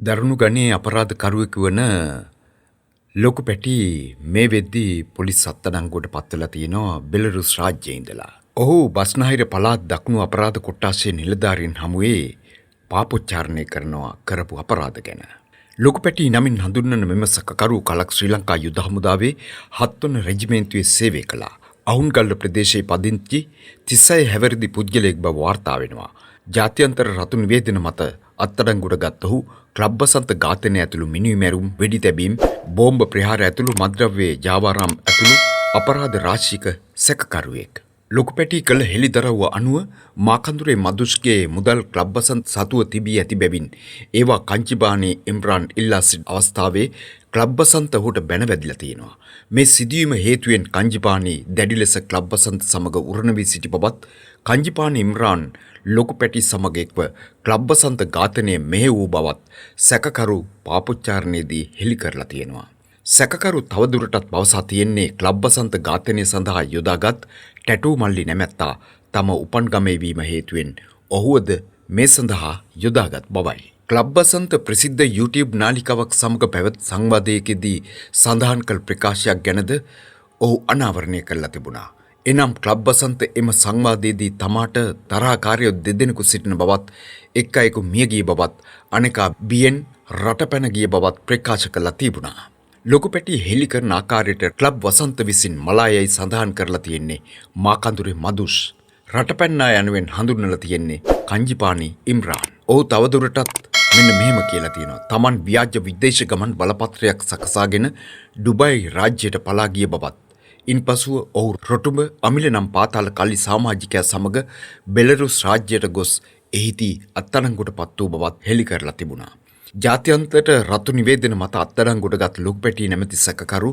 දරුණු ගණයේ අපරාධකරුවෙකු වන ලොකු පැටි මේ වෙද්දී පොලිස් අත්අඩංගුවට පත්වලා තියෙනවා බෙලරුස් රාජ්‍යයේ ඉඳලා. ඔහු බස්නාහිර පළාත් දකුණු අපරාධ කොට්ටාසයේ නිලධාරීන් හමුවේ පාපොච්චාරණය කරනවා කරපු අපරාධ ගැන. ලොකු පැටි නමින් හඳුන්වන මෙම සැකකරු කලක් ශ්‍රී ලංකා යුද හමුදාවේ 7 වන රෙජිමේන්තුවේ සේවය කළා. අහුන්ගල්ල ප්‍රදේශයේ පදිංචි 36 හැවිරිදි පුද්ගලයෙක් බව වාර්තා වෙනවා. ජාත්‍යන්තර රතු නිවේදන මත අත්අඩංගුවට ගත් ඔහු ක්ලබ් බසන්ත ඝාතනය ඇතුළු මිනිමැරුම්, වෙඩි තැබීම්, බෝම්බ ප්‍රහාර ඇතුළු මත්ද්‍රව්‍ය ජාවාරම් ඇතුළු අපරාධ රාශියක සැකකරුවෙක්. ලොකු පැටි කළ හෙළිදරව්ව අනුව මාකඳුරේ මදුෂ්ගේ මුදල් ක්ලබ් බසන්ත සතුව තිබී ඇති බැවින් ඒවා කංචිබානේ ඉම්රාන් ඉල්ලා සිටි අවස්ථාවේ ක්ලබ් බසන්ත ඔහුට බැන වැදිලා තියෙනවා. මේ සිදුවීම හේතුවෙන් කංජිපානි දැඩි ලෙස ක්ලබ් බසන්ත සමග උරණ වී සිටි බවත් කංජිපානි ඉම්රාන් ලොකු පැටි සමග එක්ව ක්ලබ් බසන්ත ඝාතනය මෙහෙ වූ බවත් සැකකරු පාපොච්චාරණයේදී හෙළි කරලා තියෙනවා. සැකකරු තවදුරටත් පවසා තියෙන්නේ ක්ලබ් බසන්ත ඝාතනය සඳහා යොදාගත් ටැටූ මල්ලි නැමැත්තා තම උපන් ගමේ වීම හේතුවෙන් ඔහුවද මේ සඳහා යොදාගත් බවයි. ක්ලබ් බසන්ත ප්‍රසිද්ධ YouTube නාලිකාවක් සමග පැවැත් සංවාදයකදී සඳහන් කළ ප්‍රකාශයක් ගැනද ඔහු අනාවරණය කරලා තිබුණා. එනම් ක්ලබ් බසන්ත එම සංවාදයේදී තමාට තරහකාරයෝ දෙදෙනෙකු සිටින බවත්, එක් අයෙකු මිය ගිය බවත්, අනෙකා බියෙන් රට පැන ගිය බවත් ප්‍රකාශ කළා තිබුණා. ලොකු පැටි හෙළි කරන ආකාරයට ක්ලබ් වසන්ත විසින් මලායයි සඳහන් කරලා තියෙන්නේ මාකඳුරේ මදුෂ්. රටපැන්නා යනුවෙන් හඳුන්වලා තියෙන්නේ කංජිපානි ඉම්රාන්. ඔහු තවදුරටත් මෙන්න මෙහෙම කියලා තියෙනවා. Taman ව්‍යාජ විදේශ ගමන් බලපත්‍රයක් සකසාගෙන ඩුබයි රාජ්‍යයට පලා ගිය බවත්. ඉන්පසුව ඔහු රොටුඹ අමිල නම් පාතාල කල්ලි සමාජිකයා සමග බෙලරුස් රාජ්‍යයට ගොස් එහිදී අත්අඩංගුවට පත් වූ බවත් හෙළි කරලා තිබුණා. ජාත්‍යන්තර රතු නිවේදන මත අත්අඩංගුවට ගත් ලොකු පැටි නැමැති සැකකරු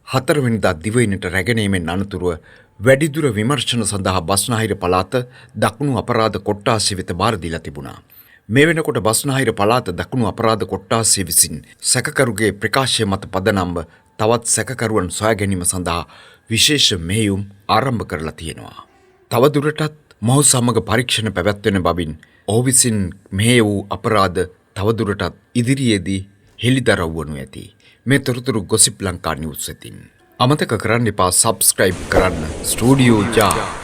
4 වෙනිදා දිවයිනට රැගෙනීමෙන් අනතුරුව වැඩිදුර විමර්ශන සඳහා බස්නාහිර පළාත දකුණු අපරාධ කොට්ටාසය වෙත බාර දීලා තිබුණා. මේ වෙනකොට බස්නාහිර පළාත දකුණු අපරාධ කොට්ටාසය විසින් සැකකරුගේ ප්‍රකාශය මත පදනම්ව තවත් සැකකරුවන් සොයා ගැනීම සඳහා විශේෂ මෙහෙයුම් ආරම්භ කරලා තියෙනවා. තවදුරටත් මොහු සමග පරීක්ෂණ පැවැත්වෙන බවින් ඔහු විසින් මෙහෙය වූ අපරාධ තවදුරටත් ඉදිරියේදී හෙළිදරව් වනු ඇති. මේ තොරතුරු ගොසිප් ලංකා නිවුස් වෙතින්. අමතක කරන්න එපා සබ්ස්ක්‍රයිබ් කරන්න ස්ටුඩියෝ ජා.